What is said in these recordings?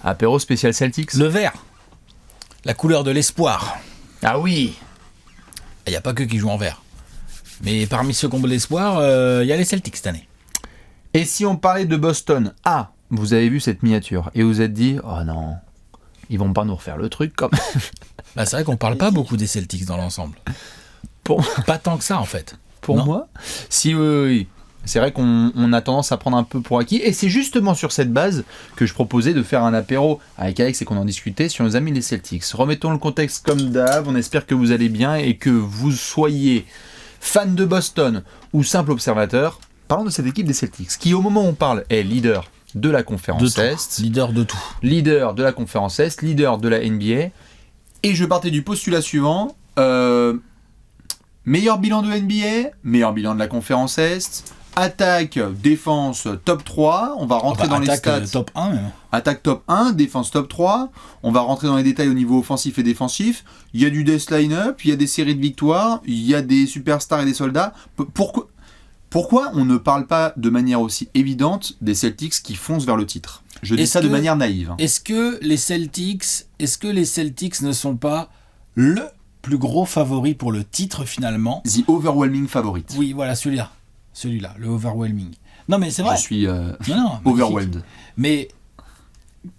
Apéro spécial Celtics. Le vert. La couleur de l'espoir. Ah oui. Il n'y a pas que qui jouent en vert. Mais parmi ceux qui ont de l'espoir, il y a les Celtics cette année. Et si on parlait de Boston? Ah, vous avez vu cette miniature et vous vous êtes dit, oh non, ils vont pas nous refaire le truc comme. Bah, c'est vrai qu'on parle pas beaucoup des Celtics dans l'ensemble. Pas tant que ça en fait. Pour non. moi, si oui. C'est vrai qu'on a tendance à prendre un peu pour acquis. Et c'est justement sur cette base que je proposais de faire un apéro avec Alex et qu'on en discutait sur nos amis les Celtics. Remettons le contexte comme d'hab. On espère que vous allez bien et que vous soyez fan de Boston ou simple observateur. Parlons de cette équipe des Celtics qui, au moment où on parle, est leader de la conférence Est. Leader de tout. Leader de la conférence Est, leader de la NBA. Et je partais du postulat suivant. Meilleur bilan de NBA, meilleur bilan de la conférence Est. Attaque, défense, top 3. On va rentrer dans les stats. Top 1 même. Attaque top 1, défense top 3. On va rentrer dans les détails au niveau offensif et défensif. Il y a du death line-up, il y a des séries de victoires, il y a des superstars et des soldats. Pourquoi on ne parle pas de manière aussi évidente des Celtics qui foncent vers le titre? Je dis ça de manière naïve. Est-ce que les Celtics ne sont pas le plus gros favori pour le titre finalement? The overwhelming favorite. Oui, voilà, celui-là, le overwhelming. Non, mais c'est vrai. Je suis overwhelmed. Mais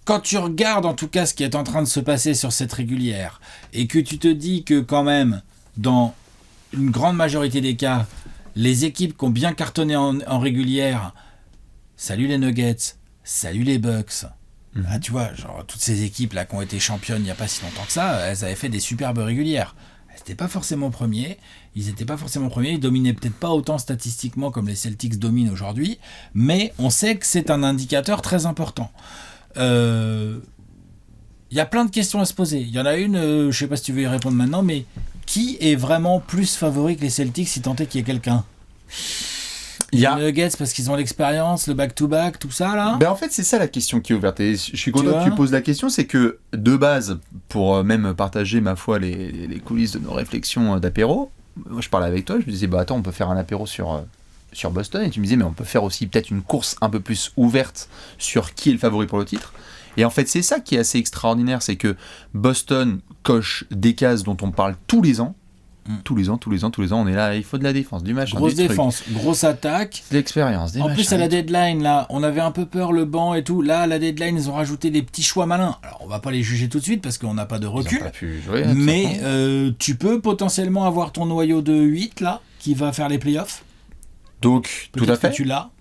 quand tu regardes en tout cas ce qui est en train de se passer sur cette régulière et que tu te dis que quand même, dans une grande majorité des cas, les équipes qui ont bien cartonné en régulière, salut les Nuggets, salut les Bucks. Ah, tu vois, genre toutes ces équipes là qui ont été championnes il n'y a pas si longtemps que ça, elles avaient fait des superbes régulières. Elles n'étaient pas forcément premiers, ils dominaient peut-être pas autant statistiquement comme les Celtics dominent aujourd'hui, mais on sait que c'est un indicateur très important. Il y a plein de questions à se poser. Il y en a une, je ne sais pas si tu veux y répondre maintenant, mais qui est vraiment plus favori que les Celtics si tant est qu'il y ait quelqu'un? Les Nuggets parce qu'ils ont l'expérience, le back-to-back, tout ça là. En fait, c'est ça la question qui est ouverte. Et je suis content que tu poses la question, c'est que de base, pour même partager ma foi les coulisses de nos réflexions d'apéro, moi je parlais avec toi, je me disais attends, on peut faire un apéro sur Boston, et tu me disais mais on peut faire aussi peut-être une course un peu plus ouverte sur qui est le favori pour le titre. Et en fait, c'est ça qui est assez extraordinaire, c'est que Boston coche des cases dont on parle tous les ans. Tous les ans, on est là, il faut de la défense, du match. Grosse défense, grosse attaque. De l'expérience, des En machins. plus, à la deadline, là, on avait un peu peur, le banc et tout. Là, à la deadline, ils ont rajouté des petits choix malins. Alors, on va pas les juger tout de suite parce qu'on n'a pas de recul. Ils ont pas pu jouer, mais tu peux potentiellement avoir ton noyau de 8, là, qui va faire les playoffs. Donc, tout à fait.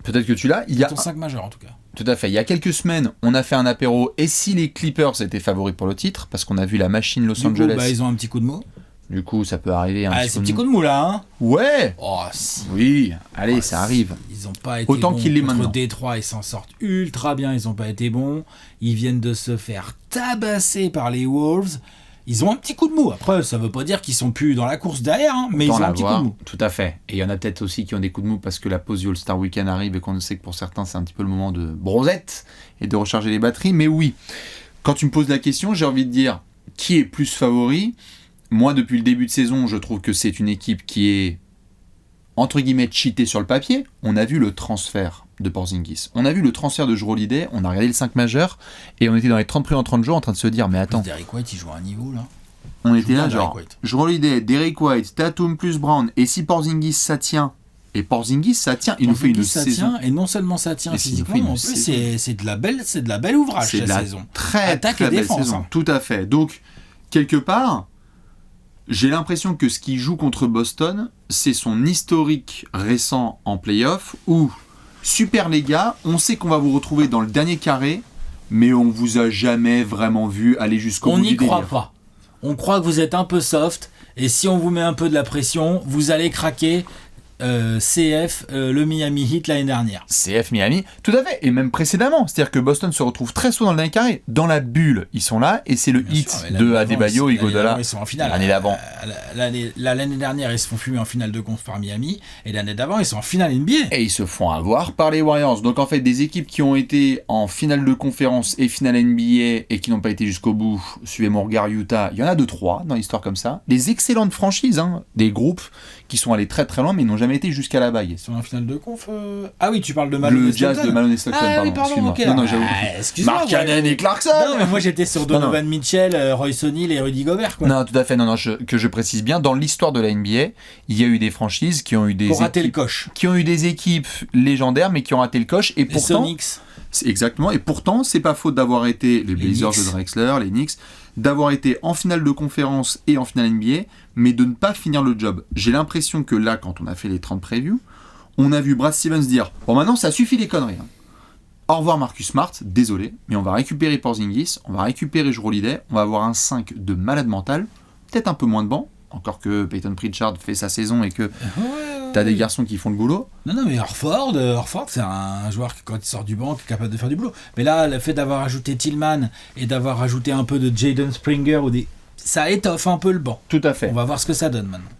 Peut-être que tu l'as. Il y a ton 5 majeur, en tout cas. Tout à fait. Il y a quelques semaines, on a fait un apéro. Et si les Clippers étaient favoris pour le titre, parce qu'on a vu la machine Los Angeles. Du coup, ils ont un petit coup de mou. Du coup, ça peut arriver petit coup de mou là, hein. Ouais. Oh, si. Oui, allez, ça arrive. Ils n'ont pas été autant bons qu'ils les contre maintenant. Détroit, ils s'en sortent ultra bien, ils n'ont pas été bons. Ils viennent de se faire tabasser par les Wolves. Ils ont un petit coup de mou. Après, ça ne veut pas dire qu'ils sont plus dans la course derrière, hein, mais ils ont un petit coup de mou. Tout à fait. Et il y en a peut-être aussi qui ont des coups de mou parce que la pause du All-Star Weekend arrive et qu'on sait que pour certains, c'est un petit peu le moment de bronzette et de recharger les batteries. Mais oui, quand tu me poses la question, j'ai envie de dire qui est plus favori. Moi, depuis le début de saison, je trouve que c'est une équipe qui est, entre guillemets, cheatée sur le papier. On a vu le transfert de Porzingis. On a vu le transfert de Jrue Holiday. On a regardé le 5 majeur et on était dans les 30 premiers en 30 jours en train de se dire, mais attends. Derrick White, il joue à un niveau, là. On était là, genre, Jrue Holiday, Derrick White, Tatum plus Brown. Et si Porzingis, ça tient, il nous fait une saison. Et non seulement ça tient physiquement, mais en plus, c'est de la belle ouvrage, cette saison. Très belle saison. Hein. Tout à fait. Donc, quelque part, j'ai l'impression que ce qui joue contre Boston, c'est son historique récent en play-off où, super les gars, on sait qu'on va vous retrouver dans le dernier carré, mais on vous a jamais vraiment vu aller jusqu'au bout du délire. On n'y croit pas. On croit que vous êtes un peu soft, et si on vous met un peu de la pression, vous allez craquer. CF, le Miami Heat l'année dernière. CF Miami, tout à fait, et même précédemment. C'est-à-dire que Boston se retrouve très souvent dans le dernier carré. Dans la bulle, ils sont là, et c'est le Heat de Adebayo, Iguodala. Ils sont en finale. L'année d'avant. L'année dernière, ils se font fumer en finale de conf par Miami, et l'année d'avant, ils sont en finale NBA. Et ils se font avoir par les Warriors. Donc en fait, des équipes qui ont été en finale de conférence et finale NBA et qui n'ont pas été jusqu'au bout, suivez mon regard Utah, il y en a 2-3 dans l'histoire comme ça. Des excellentes franchises, hein, des groupes qui sont allés très très loin, mais ils n'ont jamais jamais été jusqu'à la bague. Ils sont en finale de conf. Ah oui, tu parles de Malone Le Jazz de Malone et Stockton, ah, pardon. Oui, pardon, Excuse-moi. ok. Non, j'avoue. Excuse-moi. Mark Cannon et Clarkson. Non, mais moi j'étais sur Donovan Mitchell, Royce O'Neal et Rudy Gobert, quoi. Non, tout à fait. Non, que je précise bien, dans l'histoire de la NBA, il y a eu des franchises qui ont eu des raté le coche. Qui ont eu des équipes légendaires, mais qui ont raté le coche. Et pourtant, Sonics. Exactement. Et pourtant, c'est pas faute d'avoir été les Blazers de Drexler, les Knicks, d'avoir été en finale de conférence et en finale NBA, mais de ne pas finir le job. J'ai l'impression que là, quand on a fait les 30 previews, on a vu Brad Stevens dire « Bon, maintenant, ça suffit les conneries. Hein. Au revoir Marcus Smart, désolé, mais on va récupérer Porzingis, on va récupérer Jrue Holiday, on va avoir un 5 de malade mental, peut-être un peu moins de banc, encore que Peyton Pritchard fait sa saison et que t'as des garçons qui font le boulot. Non, mais Horford, c'est un joueur qui, quand il sort du banc, est capable de faire du boulot. Mais là, le fait d'avoir ajouté Tillman et d'avoir ajouté un peu de Jaden Springer, ça étoffe un peu le banc. Tout à fait. On va voir ce que ça donne maintenant.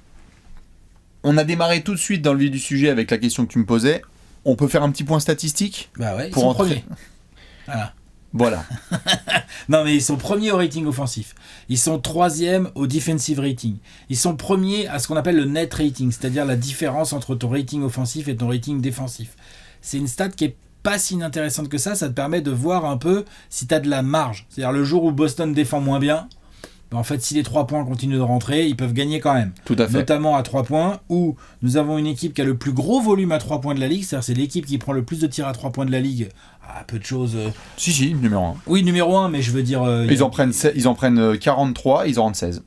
On a démarré tout de suite dans le vif du sujet avec la question que tu me posais. On peut faire un petit point statistique Bah ouais, pour entrer. Voilà. Non, mais ils sont premiers au rating offensif. Ils sont troisième au defensive rating. Ils sont premiers à ce qu'on appelle le net rating, c'est-à-dire la différence entre ton rating offensif et ton rating défensif. C'est une stat qui est pas si inintéressante que ça te permet de voir un peu si tu as de la marge. C'est-à-dire le jour où Boston défend moins bien, en fait, si les 3 points continuent de rentrer, ils peuvent gagner quand même. Tout à fait. Notamment à 3 points, où nous avons une équipe qui a le plus gros volume à 3 points de la ligue. C'est-à-dire c'est l'équipe qui prend le plus de tirs à 3 points de la ligue. Ah, peu de choses. Si, numéro 1. Oui, numéro 1, mais je veux dire... Ils en prennent 43, ils en rendent 16.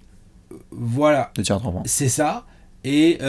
Voilà. De tirs à 3 points. C'est ça. Et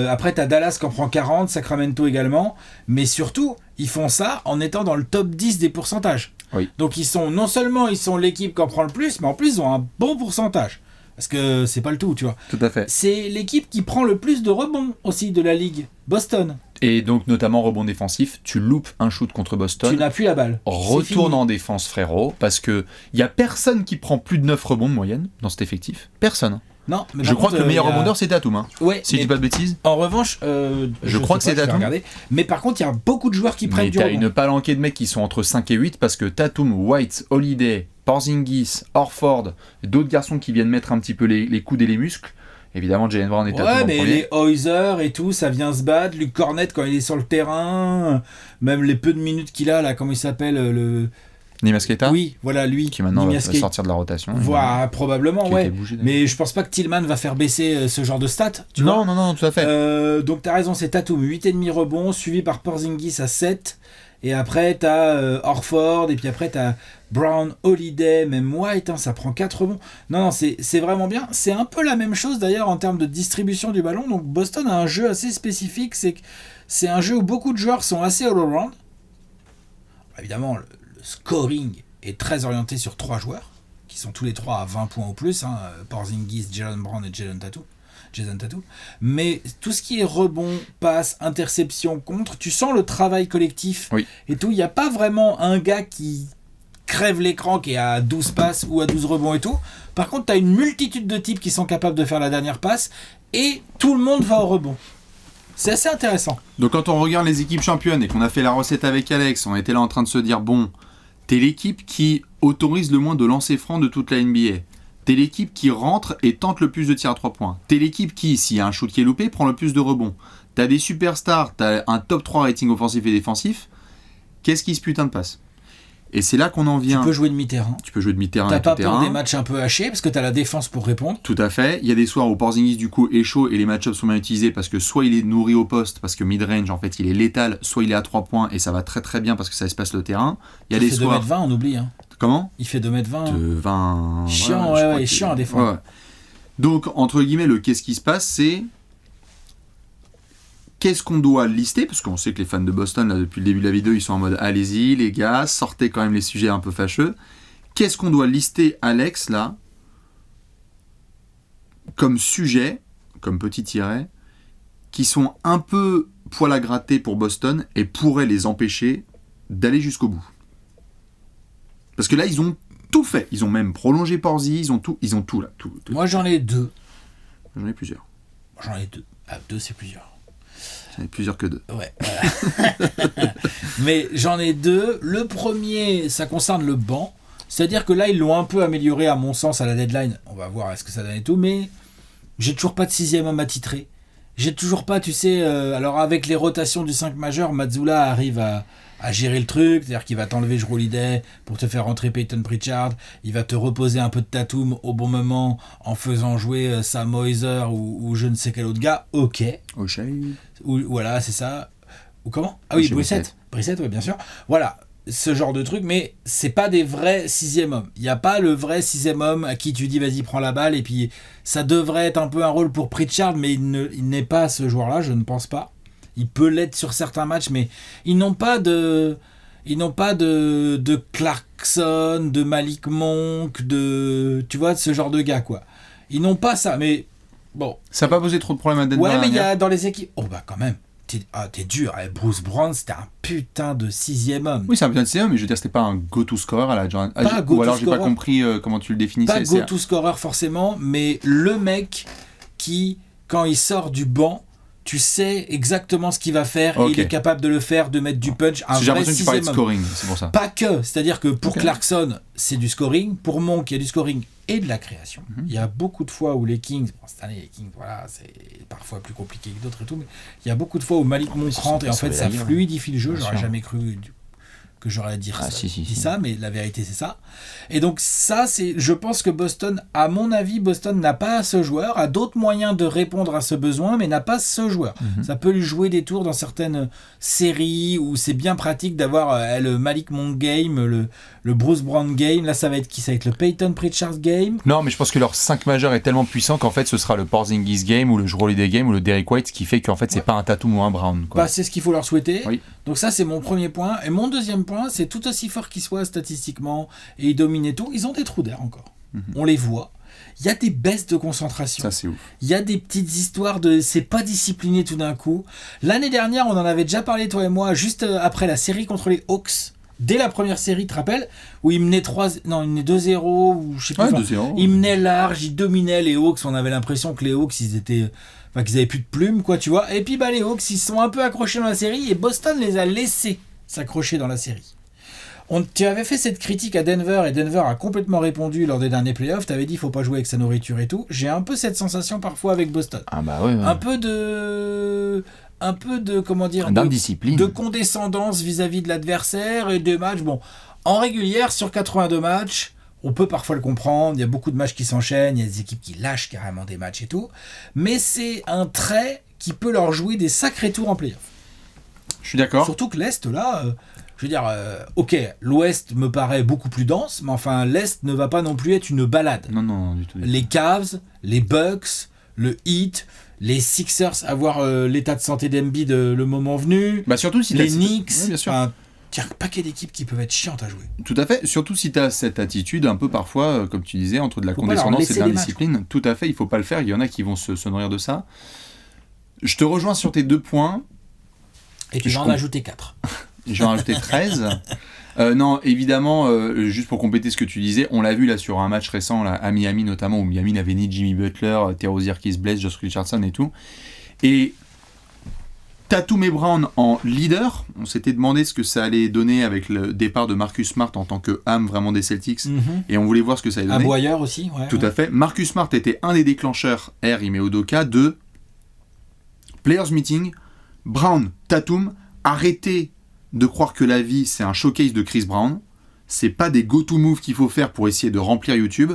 après, tu as Dallas qui en prend 40, Sacramento également. Mais surtout, ils font ça en étant dans le top 10 des pourcentages. Oui. Donc non seulement ils sont l'équipe qui en prend le plus, mais en plus ils ont un bon pourcentage. Parce que c'est pas le tout, tu vois. Tout à fait. C'est l'équipe qui prend le plus de rebonds aussi de la ligue, Boston. Et donc notamment rebond défensif, tu loupes un shoot contre Boston. Tu n'as plus la balle. Retourne en défense frérot, parce que il y a personne qui prend plus de 9 rebonds de moyenne dans cet effectif. Personne. Non, mais je crois que le meilleur rebondeur c'est Tatum. Hein. Ouais, si je dis pas de bêtises. En revanche, je crois que c'est Tatum. Mais par contre, il y a beaucoup de joueurs qui prennent du rebond. Mais t'as une palanquée de mecs qui sont entre 5 et 8 parce que Tatum, White, Holiday, Porzingis, Horford, d'autres garçons qui viennent mettre un petit peu les coudes et les muscles. Évidemment, Jaylen Brown et Tatum. Ouais, mais les Oyzer et tout, ça vient se battre. Luke Cornett quand il est sur le terrain, même les peu de minutes qu'il a là, comment il s'appelle le Neemias Queta. Oui, voilà lui. Qui maintenant va sortir de la rotation. Voilà, probablement, ouais. Mais je pense pas que Tillman va faire baisser ce genre de stats. Non, tout à fait. Donc t'as raison, c'est Tatum, 8,5 rebonds, suivi par Porzingis à 7. Et après t'as Horford, et puis après t'as Brown, Holiday, même White, ça prend 4 rebonds. Non, c'est vraiment bien. C'est un peu la même chose d'ailleurs en termes de distribution du ballon. Donc Boston a un jeu assez spécifique. C'est un jeu où beaucoup de joueurs sont assez all-around. Évidemment, le scoring est très orienté sur 3 joueurs, qui sont tous les 3 à 20 points ou plus, Porzingis, Jaylen Brown et Jason Tatum. Mais tout ce qui est rebond, passe, interception, contre, tu sens le travail collectif et tout. Il n'y a pas vraiment un gars qui crève l'écran qui est à 12 passes ou à 12 rebonds et tout. Par contre, tu as une multitude de types qui sont capables de faire la dernière passe et tout le monde va au rebond. C'est assez intéressant. Donc quand on regarde les équipes championnes et qu'on a fait la recette avec Alex, on était là en train de se dire, bon, t'es l'équipe qui autorise le moins de lancers francs de toute la NBA. T'es l'équipe qui rentre et tente le plus de tirs à 3 points. T'es l'équipe qui, s'il y a un shoot qui est loupé, prend le plus de rebonds. T'as des superstars, t'as un top 3 rating offensif et défensif. Qu'est-ce qui se putain de passe ? Et c'est là qu'on en vient. Tu peux jouer demi-terrain. T'as pas peur des matchs un peu hachés parce que t'as la défense pour répondre. Tout à fait. Il y a des soirs où Porzingis du coup est chaud et les match-ups sont bien utilisés parce que soit il est nourri au poste parce que mid-range en fait il est létal, soit il est à 3 points et ça va très très bien parce que ça espace le terrain. Il fait 2m20, on oublie. Comment ? Il fait 2m20. 20. Chiant, ouais, chiant à défendre. Ouais. Donc entre guillemets le qu'est-ce qui se passe, c'est qu'est-ce qu'on doit lister, parce qu'on sait que les fans de Boston, là, depuis le début de la vidéo, ils sont en mode « Allez-y, les gars, sortez quand même les sujets un peu fâcheux. » Qu'est-ce qu'on doit lister, Alex, là, comme sujet, comme petit tiret, qui sont un peu poil à gratter pour Boston et pourraient les empêcher d'aller jusqu'au bout. Parce que là, ils ont tout fait. Ils ont même prolongé Porzingis, ils ont tout là. Tout. Moi, j'en ai 2. J'en ai plusieurs. J'en ai 2. Ah, 2, c'est plusieurs. J'en ai plusieurs que 2. Ouais, voilà. Mais j'en ai 2. Le premier, ça concerne le banc. C'est-à-dire que là, ils l'ont un peu amélioré, à mon sens, à la deadline. On va voir est-ce que ça donne et tout. Mais j'ai toujours pas de 6e homme attitré. j'ai toujours pas, tu sais, alors avec les rotations du 5 majeur, Mazzulla arrive à gérer le truc, c'est-à-dire qu'il va t'enlever Jrue Holiday pour te faire rentrer Peyton Pritchard, il va te reposer un peu de Tatum au bon moment en faisant jouer Sam Hauser ou je ne sais quel autre gars, ok. O'Shea. Voilà, c'est ça. Ou comment ? Ah oui, Brissett, oui, bien sûr. Voilà, ce genre de truc, mais c'est pas des vrais sixième hommes. Il n'y a pas le vrai sixième homme à qui tu dis vas-y prends la balle, et puis ça devrait être un peu un rôle pour Pritchard, mais il n'est pas ce joueur-là, je ne pense pas. Il peut l'être sur certains matchs, mais ils n'ont pas de Clarkson, de Malik Monk, tu vois, ce genre de gars, quoi. Ils n'ont pas ça, mais bon. Ça n'a pas posé trop de problèmes à Denver. Ouais, mais il y a dans les équipes. Oh bah quand même. T'es dur. Bruce Brown, c'était un putain de sixième homme. Oui, c'est un putain de sixième homme, mais je veux dire, c'était pas un go-to scorer à la Jordan. Ou alors, j'ai pas compris comment tu le définissais. Pas go-to scorer forcément, mais le mec qui, quand il sort du banc, tu sais exactement ce qu'il va faire, et il est capable de le faire, de mettre du punch. J'ai l'impression que tu parlais de scoring, c'est pour ça. Pas que, c'est-à-dire que pour Clarkson, c'est du scoring, pour Monk, il y a du scoring et de la création. Il y a beaucoup de fois où les Kings, cette année les Kings, voilà, c'est parfois plus compliqué que d'autres et tout, mais il y a beaucoup de fois où Malik Monk rentre et en fait ça fluidifie le jeu. J'aurais jamais cru que j'aurais dit ça, mais la vérité c'est ça. Et donc ça, je pense que Boston, à mon avis, Boston n'a pas ce joueur, a d'autres moyens de répondre à ce besoin, mais n'a pas ce joueur. Ça peut lui jouer des tours dans certaines séries où c'est bien pratique d'avoir le Malik Monk game, le Bruce Brown game. Là, ça va être qui ? Ça va être le Peyton Pritchard game. Non, mais je pense que leur 5 majeur est tellement puissant qu'en fait, ce sera le Porzingis game ou le Jrue Holiday game ou le Derrick White, ce qui fait qu'en fait, c'est pas un Tatum ou un Brown, quoi. Bah, c'est ce qu'il faut leur souhaiter. Oui. Donc ça, c'est mon premier point. Et mon deuxième point, c'est tout aussi fort qu'ils soient statistiquement et ils dominent et tout, ils ont des trous d'air encore. On les voit. Il y a des baisses de concentration. Ça, c'est ouf. Il y a des petites histoires de c'est pas discipliné tout d'un coup. L'année dernière, on en avait déjà parlé, toi et moi, juste après la série contre les Hawks. Dès la première série, tu te rappelles, où ils menaient 2-0, ou je sais plus. Ouais, 2-0. Ils menaient large, ils dominaient les Hawks. On avait l'impression que les Hawks, qu'ils avaient plus de plumes, quoi, tu vois. Et puis, les Hawks, ils se sont un peu accrochés dans la série et Boston les a laissés s'accrocher dans la série. Tu avais fait cette critique à Denver et Denver a complètement répondu lors des derniers playoffs. Tu avais dit qu'il ne faut pas jouer avec sa nourriture et tout. J'ai un peu cette sensation parfois avec Boston. Ah bah ouais. Un peu de comment dire, d'indiscipline, de condescendance vis-à-vis de l'adversaire et des matchs. Bon, en régulière, sur 82 matchs, on peut parfois le comprendre. Il y a beaucoup de matchs qui s'enchaînent. Il y a des équipes qui lâchent carrément des matchs et tout. Mais c'est un trait qui peut leur jouer des sacrés tours en playoff. Je suis d'accord. Surtout que l'Est, là... je veux dire, ok, l'Ouest me paraît beaucoup plus dense, mais enfin, l'Est ne va pas non plus être une balade. Non, du tout. Les Cavs, les Bucks, le Heat, les Sixers, avoir l'état de santé d'Embiid le moment venu. Bah surtout si les Knicks, oui, bien sûr. Un paquet d'équipes qui peuvent être chiantes à jouer. Tout à fait, surtout si tu as cette attitude un peu parfois, comme tu disais, entre de la condescendance et de l'indiscipline. Tout à fait, il faut pas le faire, il y en a qui vont se nourrir de ça. Je te rejoins sur tes 2 points. Et tu vas en ajouter 4. Je vais en rajouter 13. Non, évidemment, juste pour compléter ce que tu disais, on l'a vu là sur un match récent là, à Miami notamment, où Miami n'avait ni Jimmy Butler, Terry Rozier qui se blesse, Josh Richardson et tout. Et Tatum et Brown en leader, on s'était demandé ce que ça allait donner avec le départ de Marcus Smart en tant que âme vraiment des Celtics, et on voulait voir ce que ça allait donner. Un Boyer aussi, ouais. Tout à fait. Marcus Smart était un des déclencheurs, Ime Udoka, de Players Meeting. Brown, Tatum, arrêtez de croire que la vie c'est un showcase de Chris Brown. C'est pas des go-to moves qu'il faut faire pour essayer de remplir YouTube.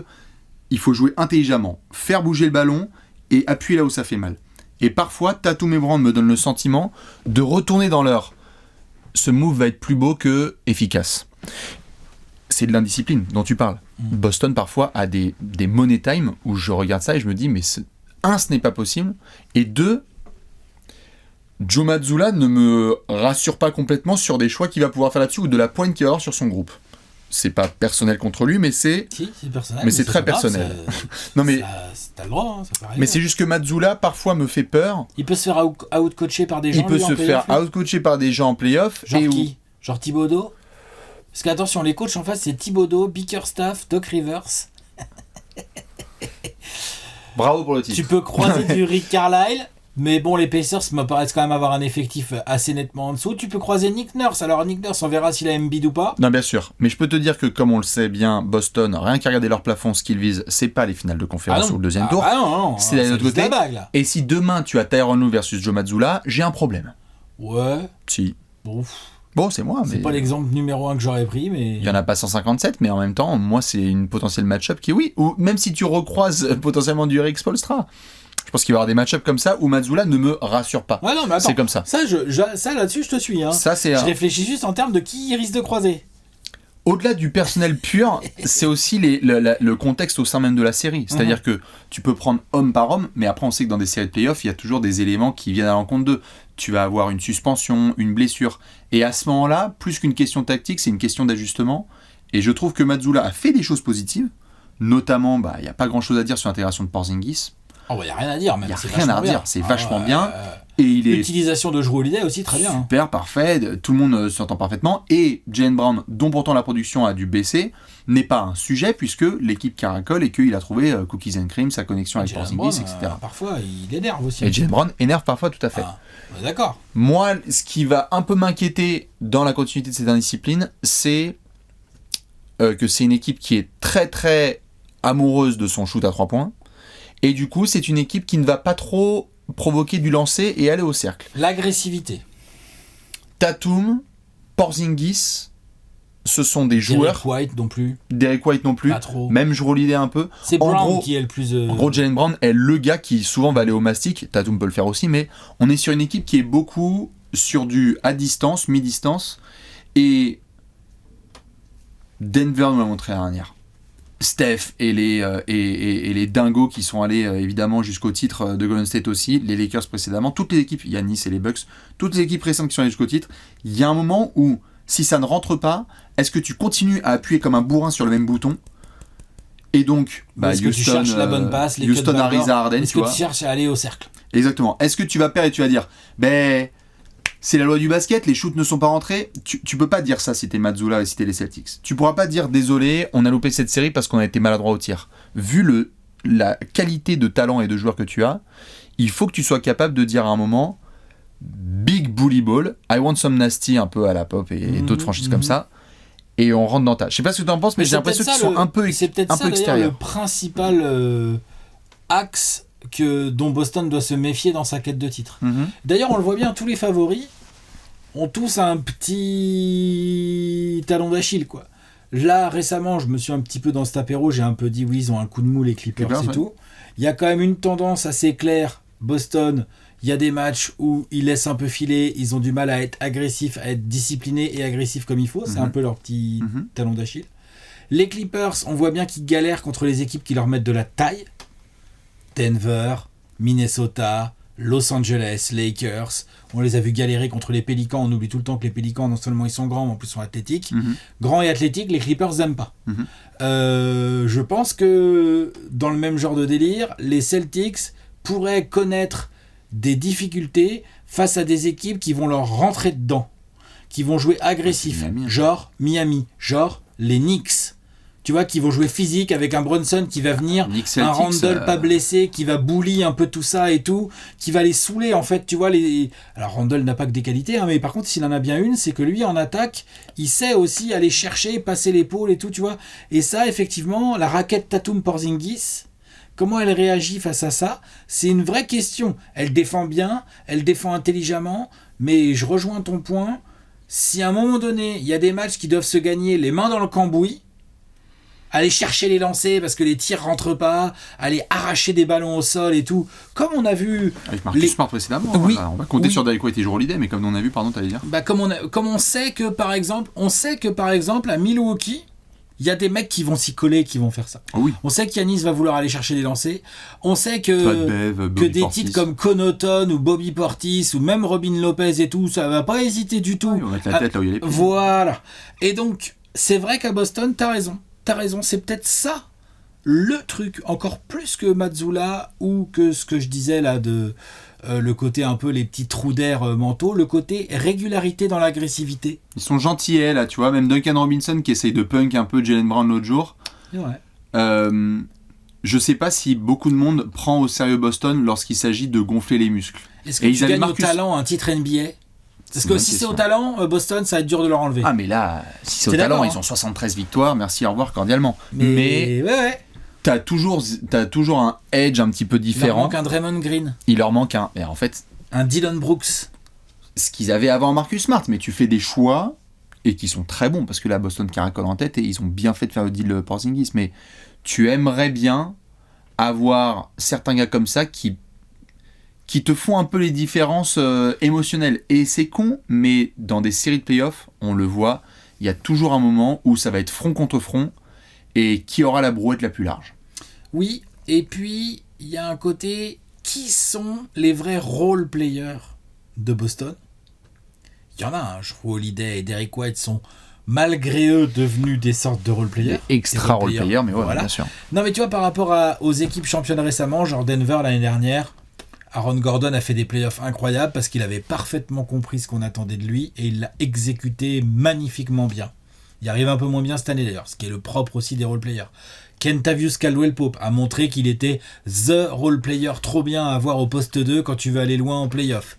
Il faut jouer intelligemment, faire bouger le ballon et appuyer là où ça fait mal. Et parfois, Tatum et Brown me donnent le sentiment de retourner dans l'heure. Ce move va être plus beau que efficace. C'est de l'indiscipline dont tu parles. Boston parfois a des money time où je regarde ça et je me dis mais ce n'est pas possible. Et 2, Joe Mazzulla ne me rassure pas complètement sur des choix qu'il va pouvoir faire là-dessus ou de la pointe qu'il va avoir sur son groupe. C'est pas personnel contre lui, mais c'est. Si, c'est personnel. Mais c'est très personnel. Non mais. T'as le droit, ça peut arriver. Mais c'est juste que Mazzulla parfois me fait peur. Il peut se faire out-coacher par des gens. Il peut se faire out-coacher par des gens en play-off. Genre qui ? Genre Thibodeau ? Parce qu'attention, les coachs en face, c'est Thibodeau, Bickerstaff, Doc Rivers. Bravo pour le titre. Tu peux croiser du Rick Carlisle. Mais bon, les Pacers me paraissent quand même avoir un effectif assez nettement en dessous. Tu peux croiser Nick Nurse. Alors Nick Nurse, on verra s'il a Embiid ou pas. Non, bien sûr. Mais je peux te dire que, comme on le sait bien, Boston, rien qu'à regarder leur plafond, ce qu'ils visent, c'est pas les finales de conférence ou le deuxième tour. Non, c'est d'aller de l'autre côté. Bague, là. Et si demain tu as Tyronn Lue versus Joe Mazzulla, j'ai un problème. Ouais. Si. Bon, c'est moi. C'est pas l'exemple numéro 1 que j'aurais pris, mais... Il y en a pas 157, mais en même temps, moi, c'est une potentielle match-up qui, oui, ou même si tu recroises potentiellement du Eric Spoelstra. Je pense qu'il va y avoir des match-ups comme ça où Mazzulla ne me rassure pas. Ouais, non, mais attends, c'est comme ça. Ça, ça là-dessus, je te suis. Hein. Ça, c'est je réfléchis juste en termes de qui il risque de croiser. Au-delà du personnel pur, c'est aussi le contexte au sein même de la série. C'est-à-dire que tu peux prendre homme par homme, mais après on sait que dans des séries de playoffs, il y a toujours des éléments qui viennent à l'encontre d'eux. Tu vas avoir une suspension, une blessure. Et à ce moment-là, plus qu'une question tactique, c'est une question d'ajustement. Et je trouve que Mazzulla a fait des choses positives. Notamment, il n'y a pas grand-chose à dire sur l'intégration de Porzingis. Oh, il n'y a rien à dire, même. Il n'y a rien à dire, c'est vachement bien. Et l'utilisation de Jrue Holiday aussi, très bien. Super, parfait, tout le monde s'entend parfaitement. Et Jaylen Brown, dont pourtant la production a dû baisser, n'est pas un sujet puisque l'équipe caracole et qu'il a trouvé Cookies and Cream, sa connexion avec Porzingis, etc. Parfois, il énerve aussi. Et Jaylen Brown énerve parfois, tout à fait. D'accord. Moi, ce qui va un peu m'inquiéter dans la continuité de cette indiscipline, c'est que c'est une équipe qui est très très amoureuse de son shoot à 3 points. Et du coup, c'est une équipe qui ne va pas trop provoquer du lancer et aller au cercle. L'agressivité. Tatum, Porzingis, ce sont des joueurs. Derek White non plus. Pas trop. Même Jrue Holiday un peu. C'est Brown qui est le plus... En gros, Jaylen Brown est le gars qui souvent va aller au mastic. Tatum peut le faire aussi, mais on est sur une équipe qui est beaucoup sur du à distance, mi-distance. Et Denver nous l'a montré l'année dernière. Steph et les dingos qui sont allés évidemment jusqu'au titre de Golden State aussi, les Lakers précédemment, toutes les équipes, Giannis et les Bucks, toutes les équipes récentes qui sont allées jusqu'au titre, il y a un moment où, si ça ne rentre pas, est-ce que tu continues à appuyer comme un bourrin sur le même bouton ? Et donc, est-ce que tu cherches la bonne passe, les Houston, Ariza, Harden, est-ce que tu cherches à aller au cercle ? Exactement. Est-ce que tu vas perdre et tu vas dire, c'est la loi du basket, les shoots ne sont pas rentrés. Tu peux pas dire ça si t'es Mazzulla et si t'es les Celtics. Tu pourras pas dire désolé, on a loupé cette série parce qu'on a été maladroit au tir. Vu la qualité de talent et de joueurs que tu as, il faut que tu sois capable de dire à un moment big bully ball, I want some nasty un peu à la Pop et d'autres franchises comme ça. Et on rentre dans ta. Je sais pas ce que tu en penses, mais j'ai l'impression qu'ils sont un peu extérieurs. Le principal axe dont Boston doit se méfier dans sa quête de titre. D'ailleurs, on le voit bien, tous les favoris ont tous un petit talon d'Achille, quoi. Là, récemment, je me suis un petit peu dans cet apéro, j'ai un peu dit oui, ils ont un coup de mou, les Clippers et tout. Il y a quand même une tendance assez claire. Boston, il y a des matchs où ils laissent un peu filer, ils ont du mal à être agressifs, à être disciplinés et agressifs comme il faut. C'est un peu leur petit talon d'Achille. Les Clippers, on voit bien qu'ils galèrent contre les équipes qui leur mettent de la taille. Denver, Minnesota, Los Angeles, Lakers. On les a vus galérer contre les Pélicans. On oublie tout le temps que les Pélicans, non seulement ils sont grands, mais en plus ils sont athlétiques. Grands et athlétiques, les Clippers n'aiment pas. Je pense que dans le même genre de délire, les Celtics pourraient connaître des difficultés face à des équipes qui vont leur rentrer dedans, qui vont jouer agressif, genre Miami, genre les Knicks. Tu vois, qui vont jouer physique avec un Brunson qui va venir, un Randle pas blessé, qui va bully un peu tout ça et tout, qui va les saouler en fait, tu vois. Alors Randle n'a pas que des qualités, hein, mais par contre s'il en a bien une, c'est que lui en attaque, il sait aussi aller chercher, passer l'épaule et tout, tu vois. Et ça, effectivement, la raquette Tatum Porzingis, comment elle réagit face à ça, c'est une vraie question. Elle défend bien, elle défend intelligemment, mais je rejoins ton point, si à un moment donné, il y a des matchs qui doivent se gagner les mains dans le cambouis, aller chercher les lancers parce que les tirs rentrent pas, aller arracher des ballons au sol et tout, comme on a vu avec Marcus Smart précédemment. Oui, on va compter sur Derek White et Jrue Holiday, mais comme on a vu, pardon, t'allais dire. Comme on sait que par exemple, à Milwaukee, il y a des mecs qui vont s'y coller, qui vont faire ça. Oui. On sait qu'Yanis va vouloir aller chercher des lancers. On sait que des titres comme Connaughton ou Bobby Portis ou même Robin Lopez et tout, ça va pas hésiter du tout. Oui, on va mettre la tête là où il y a les pieds. Voilà. Et donc, c'est vrai qu'à Boston, t'as raison, c'est peut-être ça le truc, encore plus que Mazzulla ou que ce que je disais là de le côté un peu les petits trous d'air mentaux, le côté régularité dans l'agressivité. Ils sont gentillets là, tu vois, même Duncan Robinson qui essaye de punk un peu Jaylen Brown l'autre jour. Ouais. je sais pas si beaucoup de monde prend au sérieux Boston lorsqu'il s'agit de gonfler les muscles. Est-ce que tu gagnes au talent un titre NBA ? Parce que si c'est au talent, Boston, ça va être dur de leur enlever. Ah, mais là, si c'est au talent, ils ont 73 victoires, merci, au revoir, cordialement. Mais ouais. T'as toujours un edge un petit peu différent. Il leur manque un Draymond Green. Il leur manque et en fait... un Dillon Brooks. Ce qu'ils avaient avant Marcus Smart, mais tu fais des choix, et qui sont très bons, parce que là, Boston caracole en tête, et ils ont bien fait de faire le deal Porzingis, mais tu aimerais bien avoir certains gars comme ça qui te font un peu les différences émotionnelles. Et c'est con, mais dans des séries de playoffs, on le voit, il y a toujours un moment où ça va être front contre front, et qui aura la brouette la plus large. Oui, et puis, il y a un côté, qui sont les vrais role players de Boston ? Il y en a, je trouve Holiday et Derrick White sont, malgré eux, devenus des sortes de role players. Extra role players, mais ouais, voilà. Bien sûr. Non, mais tu vois, par rapport aux équipes championnes récemment, genre Denver l'année dernière, Aaron Gordon a fait des playoffs incroyables parce qu'il avait parfaitement compris ce qu'on attendait de lui et il l'a exécuté magnifiquement bien. Il arrive un peu moins bien cette année d'ailleurs, ce qui est le propre aussi des role players. Kentavious Caldwell-Pope a montré qu'il était the role player trop bien à avoir au poste 2 quand tu veux aller loin en playoff.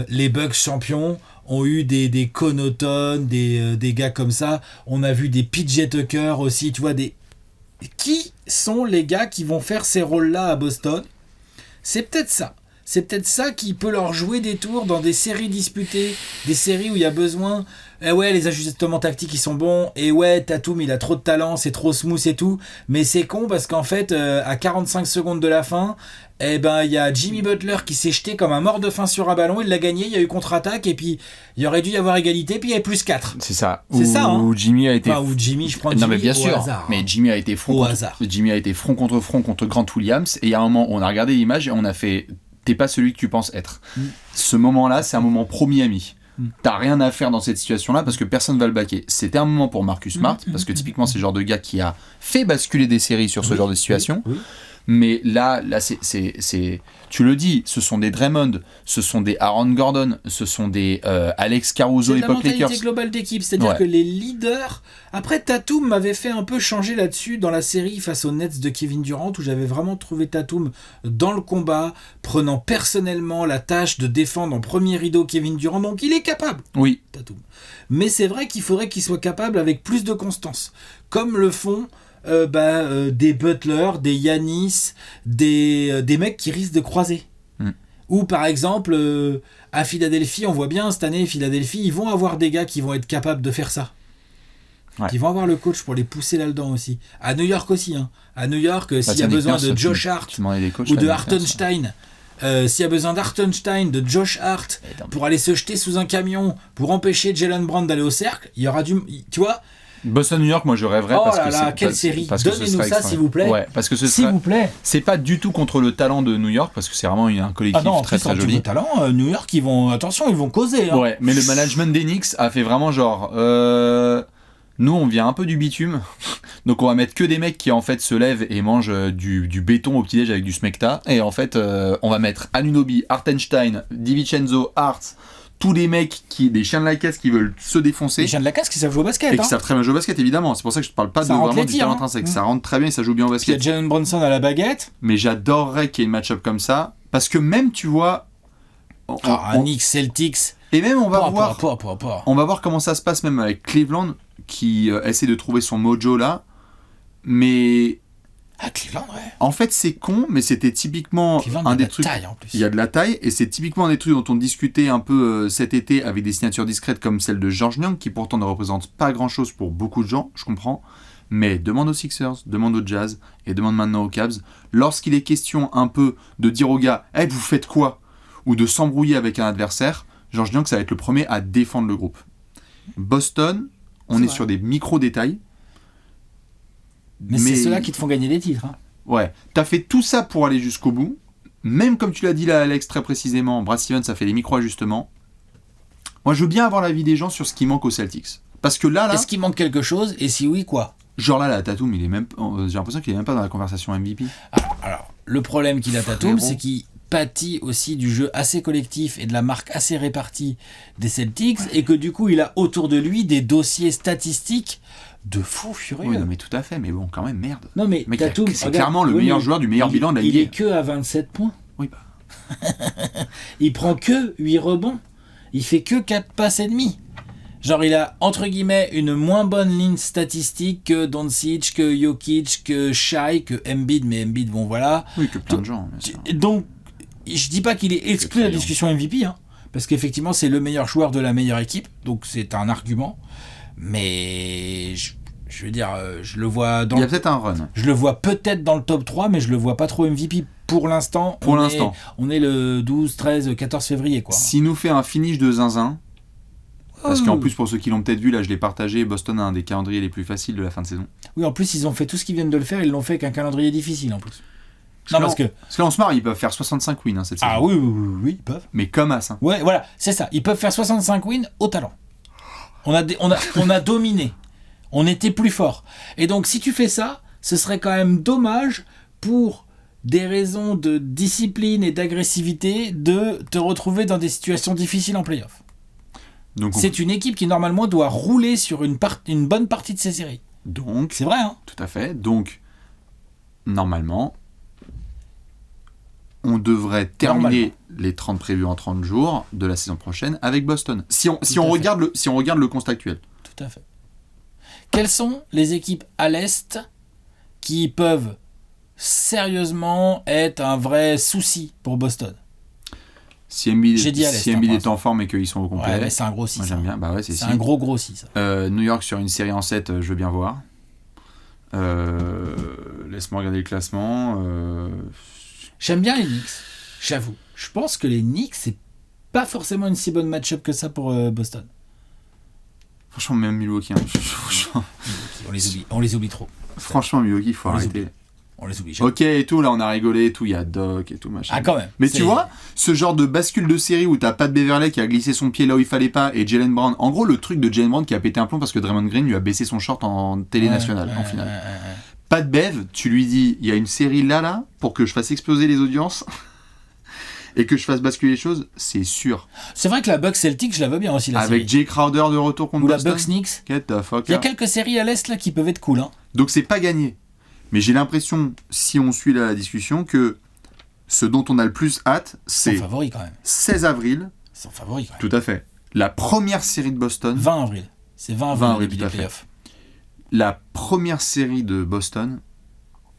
Les Bucks champions ont eu des Connaughton, des gars comme ça. On a vu des PJ Tucker aussi, tu vois. Qui sont les gars qui vont faire ces rôles-là à Boston ? C'est peut-être ça. C'est peut-être ça qui peut leur jouer des tours dans des séries disputées, des séries où il y a besoin. Eh ouais, les ajustements tactiques ils sont bons. Et ouais, Tatum il a trop de talent, c'est trop smooth et tout. Mais c'est con parce qu'en fait, à 45 secondes de la fin, il y a Jimmy Butler qui s'est jeté comme un mort de faim sur un ballon. Il l'a gagné, il y a eu contre-attaque et puis il aurait dû y avoir égalité. Puis il y avait plus 4. C'est ça. C'est ça. Hein. Où Jimmy a été. Enfin, où Jimmy, je prends Jimmy non, mais bien au sûr. Hasard. Mais Jimmy a été Jimmy a été front contre Grant Williams. Et il y a un moment, on a regardé l'image et on a fait. T'es pas celui que tu penses être. Ce moment-là, c'est un moment pro-Miami. T'as rien à faire dans cette situation-là parce que personne va le backer. C'était un moment pour Marcus Smart parce que typiquement c'est le genre de gars qui a fait basculer des séries sur ce genre de situation. Oui. Mais là c'est tu le dis, ce sont des Draymond, ce sont des Aaron Gordon, ce sont des Alex Caruso époque Lakers. C'est la mentalité globale d'équipe, c'est-à-dire que les leaders. Après, Tatum m'avait fait un peu changer là-dessus dans la série face aux Nets de Kevin Durant où j'avais vraiment trouvé Tatum dans le combat, prenant personnellement la tâche de défendre en premier rideau Kevin Durant. Donc il est capable. Oui. Tatum. Mais c'est vrai qu'il faudrait qu'il soit capable avec plus de constance, comme le font. Des Butler, des Giannis, des mecs qui risquent de croiser. Ou par exemple, à Philadelphie, on voit bien cette année, Philadelphie, ils vont avoir des gars qui vont être capables de faire ça. Ouais. Ils vont avoir le coach pour les pousser là-dedans aussi. À New York aussi. Hein. À New York, s'il y a besoin de Josh Hart ou de Hartenstein, s'il y a besoin d'Hartenstein, de Josh Hart, pour aller se jeter sous un camion, pour empêcher Jalen Brown d'aller au cercle, il y aura du... Tu vois ? Boston New York, moi je rêverais parce que quelle série. Donnez-nous ça s'il vous plaît. Ouais, parce que vous plaît. C'est pas du tout contre le talent de New York parce que c'est vraiment un collectif très très joli. Le talent, New York, ils vont causer. Hein. Ouais, mais le management des Knicks a fait vraiment genre. Nous, on vient un peu du bitume, donc on va mettre que des mecs qui en fait se lèvent et mangent du béton au petit-déj avec du smecta. Et en fait, on va mettre Anunoby, Hartenstein, DiVincenzo, Hart. Tous les mecs, des chiens de la caisse qui veulent se défoncer. Les chiens de la caisse qui savent jouer au basket. Et qui savent très bien jouer au basket, évidemment. C'est pour ça que je ne parle pas vraiment du talent intrinsèque. Ça rentre très bien et ça joue bien au basket. Il y a Jalen Brunson à la baguette. Mais j'adorerais qu'il y ait une match-up comme ça. Parce que même, tu vois... Knicks, Celtics... Et même, on va voir comment ça se passe même avec Cleveland, qui essaie de trouver son mojo là. Mais... Cleveland, ouais. En fait, c'est con, mais c'était typiquement un des trucs. Il y a de la taille, et c'est typiquement un des trucs dont on discutait un peu cet été avec des signatures discrètes comme celle de George Niang, qui pourtant ne représente pas grand-chose pour beaucoup de gens, je comprends. Mais demande aux Sixers, demande aux Jazz, et demande maintenant aux Cavs. Lorsqu'il est question un peu de dire aux gars, vous faites quoi ? Ou de s'embrouiller avec un adversaire, George Niang, ça va être le premier à défendre le groupe. Boston, on est sur des micro-détails. Mais c'est ceux-là qui te font gagner des titres. Hein. Ouais, t'as fait tout ça pour aller jusqu'au bout. Même comme tu l'as dit là, Alex, très précisément, Brad Stevens a fait des micro-ajustements. Moi, je veux bien avoir l'avis des gens sur ce qui manque aux Celtics. Parce que là... Est-ce qu'il manque quelque chose ? Et si oui, quoi ? Genre là, Tatum, j'ai l'impression qu'il est même pas dans la conversation MVP. Alors le problème qu'il a Tatum, c'est qu'il pâtit aussi du jeu assez collectif et de la marque assez répartie des Celtics, et que du coup il a autour de lui des dossiers statistiques de fou furieux. Oui, non, mais tout à fait, mais bon, quand même, merde. Non, mais Mec, t'as tout. c'est clairement le meilleur joueur du meilleur bilan de la Il Ligue. est que à 27 points. Oui, bah. Il prend que 8 rebonds. Il fait que 4 passes et demi. Genre, il a, entre guillemets, une moins bonne ligne statistique que Doncic, que Jokic, que Shai, que Embiid, mais Embiid, bon, voilà. Oui, que plein de gens, bien sûr. Donc, je dis pas qu'il est exclu de la discussion MVP, hein, parce qu'effectivement, c'est le meilleur joueur de la meilleure équipe, donc c'est un argument. Mais je veux dire, je le vois dans. Il y a peut-être un run. Je le vois peut-être dans le top 3, mais je le vois pas trop MVP pour l'instant. On est le 12, 13, 14 février, quoi. S'il nous fait un finish de zinzin, parce qu'en plus, pour ceux qui l'ont peut-être vu, là, je l'ai partagé, Boston a un des calendriers les plus faciles de la fin de saison. Oui, en plus, ils ont fait tout ce qu'ils viennent de le faire, ils l'ont fait avec un calendrier difficile, en plus. Parce que là, on se marre, ils peuvent faire 65 wins cette saison. Ah oui, ils peuvent. Mais comme as. Hein. Ouais, voilà, c'est ça. Ils peuvent faire 65 wins au talent. On a dominé. On était plus fort. Et donc, si tu fais ça, ce serait quand même dommage pour des raisons de discipline et d'agressivité de te retrouver dans des situations difficiles en play-off. Donc, c'est une équipe qui, normalement, doit rouler sur une bonne partie de ses séries. Donc, c'est vrai, hein. Tout à fait. Donc, normalement, on devrait terminer les 30 prévus en 30 jours de la saison prochaine avec Boston. Si on regarde le constat actuel. Tout à fait. Quelles sont les équipes à l'Est qui peuvent sérieusement être un vrai souci pour Boston? Si Embiid est en forme et qu'ils sont au complet. Ouais, mais c'est un gros 6. Moi j'aime bien. Bah ouais, c'est un gros 6. New York sur une série en 7, je veux bien voir. Laisse-moi regarder le classement. J'aime bien les Knicks, j'avoue. Je pense que les Knicks, c'est pas forcément une si bonne match-up que ça pour Boston. Franchement, même Milwaukee. Hein. On les oublie trop. Franchement, Milwaukee, il faut arrêter. On les oublie. Ok, et tout, là, on a rigolé, et tout, il y a Doc et tout, machin. Ah, quand même. Mais tu vois, ce genre de bascule de série où t'as Pat Beverley qui a glissé son pied là où il fallait pas, et Jaylen Brown. En gros, le truc de Jaylen Brown qui a pété un plomb parce que Draymond Green lui a baissé son short en télé nationale, en finale. Pat Bev, tu lui dis, il y a une série là, pour que je fasse exploser les audiences et que je fasse basculer les choses, c'est sûr. C'est vrai que la Bucks Celtics, je la veux bien aussi, la série. Avec Jay Crowder de retour contre Boston. Ou la Bucks Knicks. Get the fuck. Il y a quelques séries à l'Est là qui peuvent être cool. Hein. Donc c'est pas gagné. Mais j'ai l'impression, si on suit la discussion, que ce dont on a le plus hâte, c'est favori quand même. 16 avril. Son favori quand même. Tout à fait. La première série de Boston. 20 avril. C'est 20 avril, tout à fait. La première série de Boston,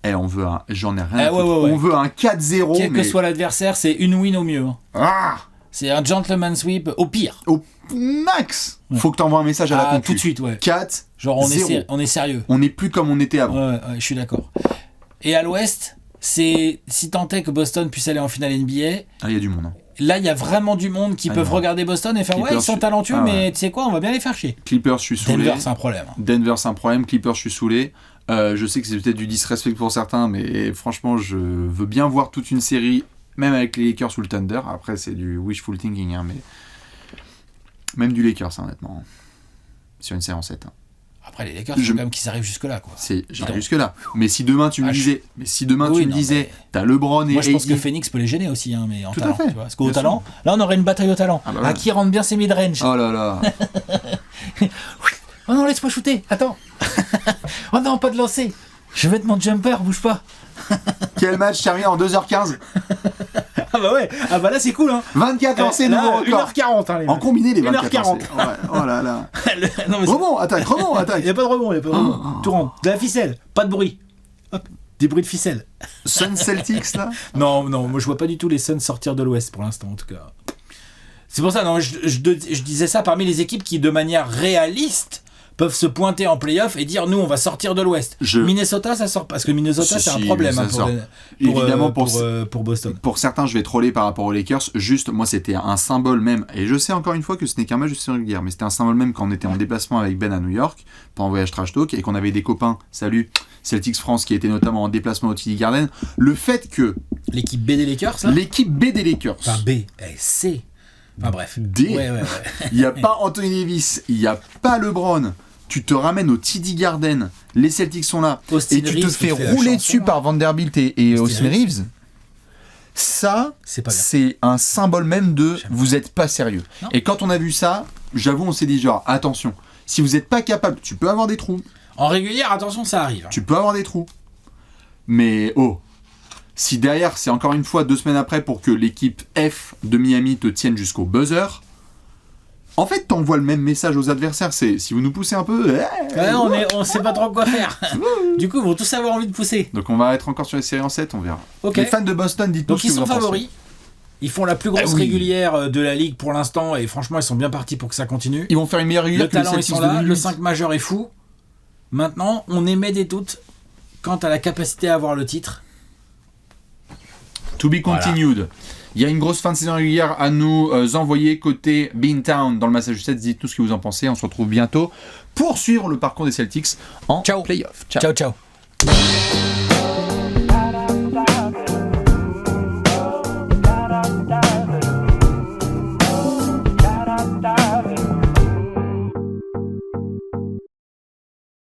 on veut un... J'en ai rien à foutre. On veut un 4-0. Quel que soit l'adversaire, c'est une win au mieux. Ah, c'est un gentleman sweep au pire. Au max. Faut que tu envoies un message à la concu. Tout de suite, ouais. 4, genre on est sérieux. On n'est plus comme on était avant. Ouais, je suis d'accord. Et à l'Ouest, c'est si tant est que Boston puisse aller en finale NBA. Ah, il y a du monde. Hein. Là, il y a vraiment du monde qui peuvent regarder Boston et faire Clippers, ils sont talentueux, mais tu sais quoi, on va bien les faire chier. Clippers, je suis saoulé. Denver, c'est un problème. Clippers, je suis saoulé. Je sais que c'est peut-être du disrespect pour certains, mais franchement, je veux bien voir toute une série, même avec les Lakers ou le Thunder. Après, c'est du wishful thinking, hein, mais même du Lakers, hein, honnêtement, sur une série en 7. Hein. Après, les Lakers, faut quand même qu'ils arrivent jusque-là, quoi. J'arrive jusque-là. Mais si demain tu me disais, t'as LeBron et moi, je pense AD. que Phoenix peut les gêner aussi, hein, mais en tout talent. À fait. Tu vois, parce qu'au talent, là, on aurait une bataille au talent. Ah, bah, qui rentre bien ses mid-range. Oh là là. Oh non, laisse-moi shooter. Attends. Oh non, pas de lancer. Je vais mettre mon jumper, bouge pas. Quel match terminé en 2h15. Ah bah ouais, ah bah là c'est cool hein. 24 lancés, nouveau record. 1h40 hein, les mecs. En combiné les 24 1h40. lancés. Ouais. Oh là là. Rebond, attaque. Il y a pas de rebond, Tout rentre. De la ficelle, pas de bruit. Hop, des bruits de ficelle. Suns Celtics là. Non, moi je vois pas du tout les Suns sortir de l'Ouest pour l'instant en tout cas. C'est pour ça, non, je disais ça parmi les équipes qui de manière réaliste peuvent se pointer en play-off et dire nous on va sortir de l'Ouest. Minnesota ça sort parce que Minnesota c'est un problème évidemment pour Boston. Pour certains je vais troller par rapport aux Lakers. Juste moi c'était un symbole même et je sais encore une fois que ce n'est qu'un match de série régulière mais c'était un symbole même quand on était en déplacement avec Ben à New York pendant un voyage trash talk et qu'on avait des copains Celtics France qui étaient notamment en déplacement au TD Garden. Le fait que l'équipe B des Lakers là enfin B C enfin bref D il n'y a pas Anthony Davis, il n'y a pas LeBron. Tu te ramènes au TD Garden, les Celtics sont là, Austin et tu Reeves te fais rouler dessus par Vanderbilt et Austin Reeves. Ça, C'est pas bien. c'est un symbole même de Jamais. vous êtes pas sérieux. Non. Et quand on a vu ça, j'avoue, on s'est dit genre, attention, si vous êtes pas capable, tu peux avoir des trous. En régulière, attention, ça arrive. Tu peux avoir des trous. Mais si derrière, c'est encore une fois 2 semaines après pour que l'équipe F de Miami te tienne jusqu'au buzzer, en fait, t'envoies le même message aux adversaires. C'est si vous nous poussez un peu. On sait pas trop quoi faire. Du coup, ils vont tous avoir envie de pousser. Donc on va être encore sur les séries en 7, on verra. Ok. Les fans de Boston, dites-nous Donc ce ils que vous sont en pensez. favoris. Ils font la plus grosse oui. régulière de la ligue pour l'instant et franchement, ils sont bien partis pour que ça continue. Ils vont faire une meilleure régulière Le que les talent, ils Celtics sont de là. 2008. Le 5 majeur est fou. Maintenant, on émet des doutes quant à la capacité à avoir le titre. To be continued. Il y a une grosse fin de saison régulière à nous envoyer côté Beantown dans le Massachusetts. Dites-nous ce que vous en pensez. On se retrouve bientôt pour suivre le parcours des Celtics en Ciao. playoff. Ciao, ciao.